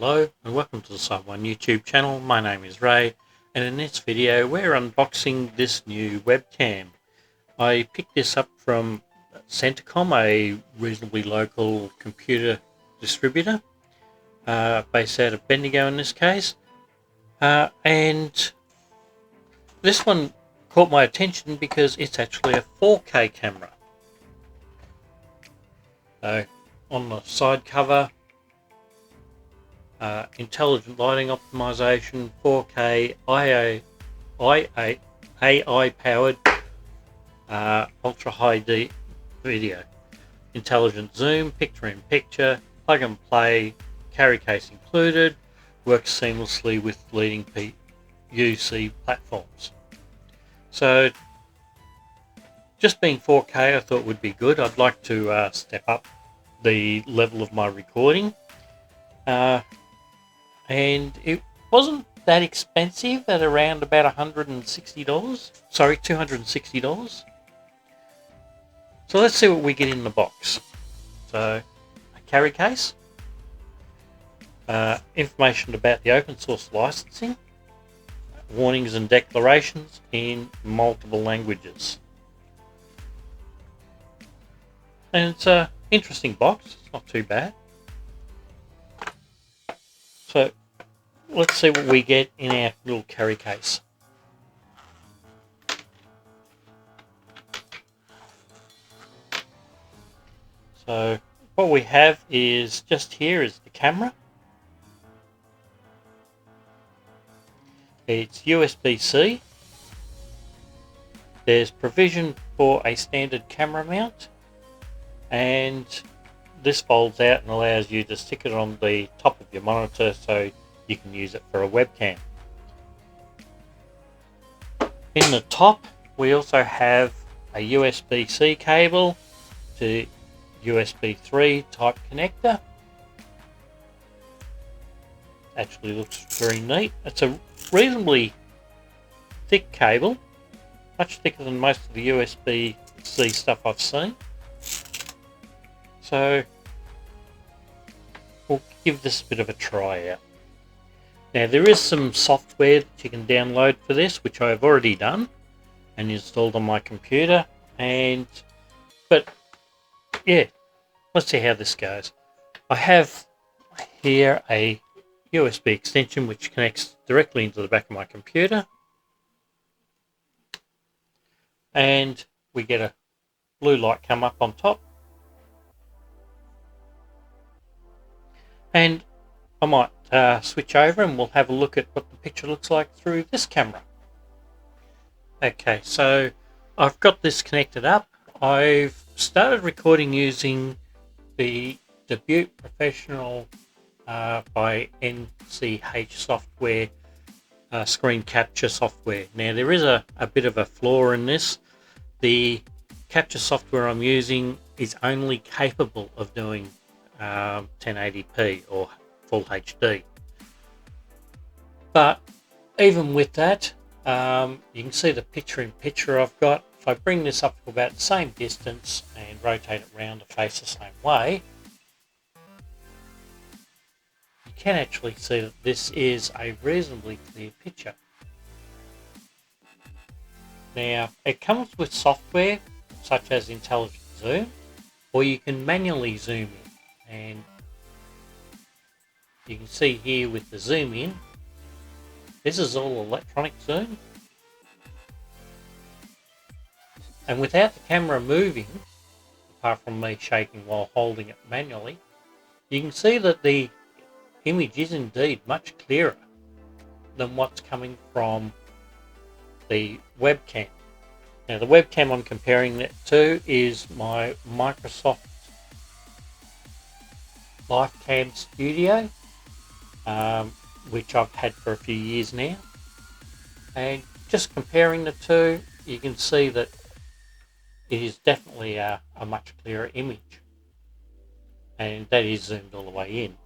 Hello and welcome to the Site One YouTube channel. My name is Ray, and in this video we're unboxing this new webcam. I picked this up from Centacom, a reasonably local computer distributor based out of Bendigo in this case, and this one caught my attention because it's actually a 4K camera. So on the side cover, intelligent lighting optimization, 4K AI powered ultra high video, intelligent zoom, picture in picture, plug and play, carry case included, works seamlessly with leading UC platforms. So just being 4K I thought would be good. I'd like to step up the level of my recording. And it wasn't that expensive at around about $160. Sorry, $260. So let's see what we get in the box. So a carry case, information about the open source licensing, warnings and declarations in multiple languages. And it's an interesting box, it's not too bad. So let's see what we get in our little carry case. So what we have is just here is the camera. It's USB-C. There's provision for a standard camera mount, and this folds out and allows you to stick it on the top of your monitor so you can use it for a webcam. In the top we also have a USB-C cable to USB 3 type connector. Actually looks very neat. It's a reasonably thick cable, much thicker than most of the USB-C stuff I've seen. So we'll give this a bit of a try out. Now there is some software that you can download for this, which I've already done and installed on my computer. But yeah, let's see how this goes. I have here a USB extension which connects directly into the back of my computer, and we get a blue light come up on top. And I might switch over and we'll have a look at what the picture looks like through this camera. Okay, so I've got this connected up. I've started recording using the Debut Professional by NCH software, screen capture software. Now there is a bit of a flaw in this. The capture software I'm using is only capable of doing 1080p or full HD. But even with that, you can see the picture in picture I've got. If I bring this up to about the same distance and rotate it around to face the same way, you can actually see that this is a reasonably clear picture. Now it comes with software such as intelligent zoom, or you can manually zoom in. And you can see here with the zoom in, this is all electronic zoom. And without the camera moving, apart from me shaking while holding it manually, you can see that the image is indeed much clearer than what's coming from the webcam. Now the webcam I'm comparing that to is my Microsoft LifeCam Studio, which I've had for a few years now, and just comparing the two, you can see that it is definitely a much clearer image, and that is zoomed all the way in.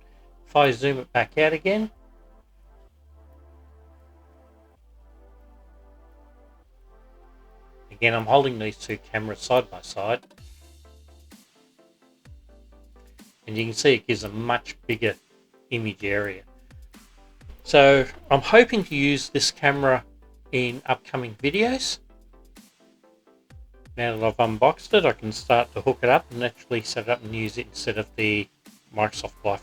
If I zoom it back out again, I'm holding these two cameras side by side, and you can see it gives a much bigger image area. So I'm hoping to use this camera in upcoming videos. Now that I've unboxed it, I can start to hook it up and actually set it up and use it instead of the Microsoft LifeCam.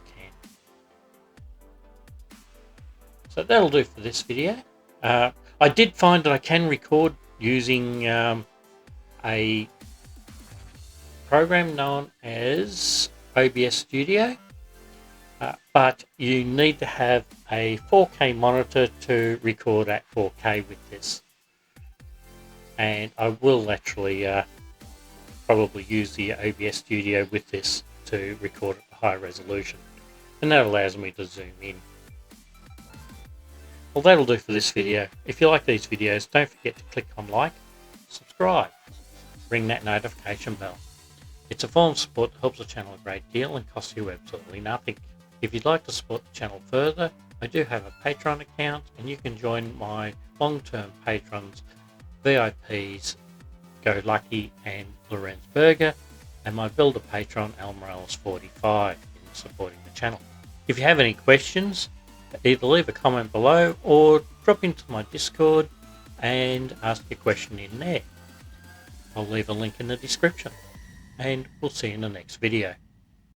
So that'll do for this video. I did find that I can record using a program known as OBS Studio, but you need to have a 4K monitor to record at 4K with this. And I will actually probably use the OBS Studio with this to record at a high resolution, and that allows me to zoom in. Well, that'll do for this video. If you like these videos, don't forget to click on like, subscribe, ring that notification bell. It's a form of support that helps the channel a great deal and costs you absolutely nothing. If you'd like to support the channel further, I do have a Patreon account, and you can join my long-term patrons, VIPs, Go Lucky and Lorenz Berger, and my builder patron Al Morales 45 in supporting the channel. If you have any questions, either leave a comment below or drop into my Discord and ask a question in there. I'll leave a link in the description, and we'll see you in the next video.